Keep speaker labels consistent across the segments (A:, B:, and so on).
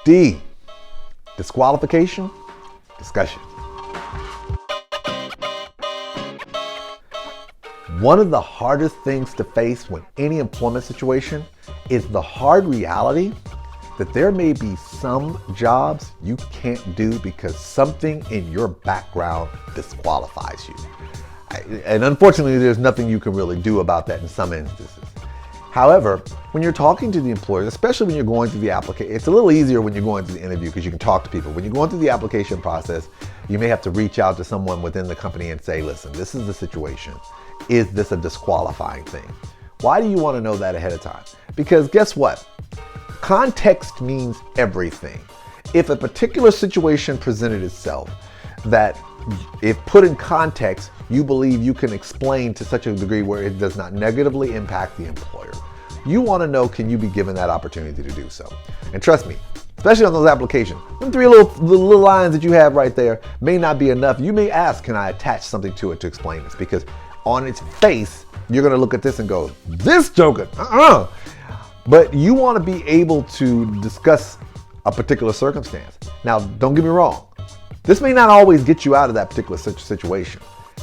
A: D, disqualification, discussion. One of the hardest things to face when any employment situation is the hard reality that there may be some jobs you can't do because something in your background disqualifies you. And unfortunately, there's nothing you can really do about that in some instances. However, when you're talking to the employers, especially when you're going through the application, it's a little easier when you're going through the interview because you can talk to people. When you're going through the application process, you may have to reach out to someone within the company and say, listen, this is the situation. Is this a disqualifying thing? Why do you want to know that ahead of time? Because guess what? Context means everything. If a particular situation presented itself that if put in context, you believe you can explain to such a degree where it does not negatively impact the employer, you want to know, can you be given that opportunity to do so? And trust me, especially on those applications, them three little lines that you have right there may not be enough. You may ask, can I attach something to it to explain this? Because on its face, you're going to look at this and go, this joker, But you want to be able to discuss a particular circumstance. Now, don't get me wrong. This may not always get you out of that particular situation.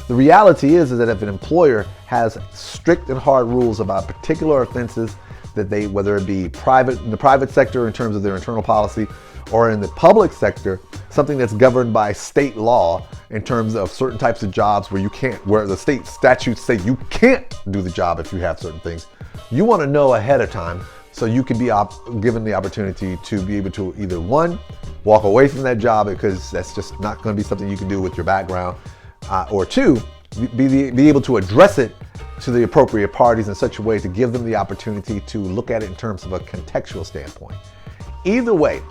A: The reality is that if an employer has strict and hard rules about particular offenses that they, whether it be private in the private sector in terms of their internal policy, or in the public sector, something that's governed by state law in terms of certain types of jobs where you can't, where the state statutes say you can't do the job if you have certain things. You want to know ahead of time so you can be given the opportunity to be able to either one, walk away from that job because that's just not going to be something you can do with your background, or two, be able to address it to the appropriate parties in such a way to give them the opportunity to look at it in terms of a contextual standpoint. Either way,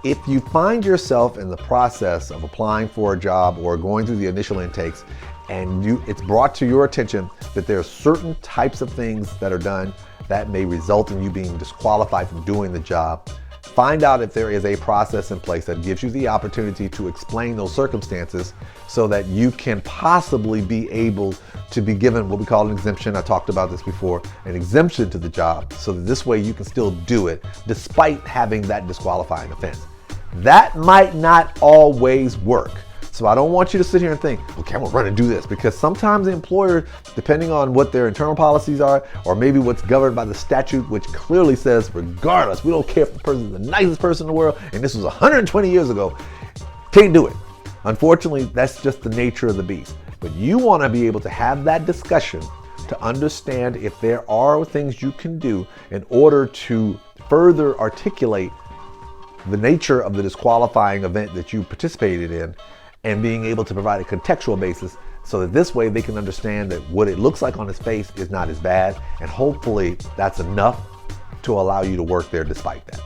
A: if you find yourself in the process of applying for a job or going through the initial intakes and it's brought to your attention that there are certain types of things that are done that may result in you being disqualified from doing the job, find out if there is a process in place that gives you the opportunity to explain those circumstances so that you can possibly be able to be given what we call an exemption. I talked about this before, an exemption to the job, so that this way you can still do it despite having that disqualifying offense. That might not always work. So I don't want you to sit here and think, okay, I'm gonna run and do this, because sometimes the employer, depending on what their internal policies are, or maybe what's governed by the statute, which clearly says, regardless, we don't care if the person is the nicest person in the world, and this was 120 years ago, can't do it. Unfortunately, that's just the nature of the beast. But you wanna be able to have that discussion to understand if there are things you can do in order to further articulate the nature of the disqualifying event that you participated in, and being able to provide a contextual basis so that this way they can understand that what it looks like on its face is not as bad, and hopefully that's enough to allow you to work there despite that.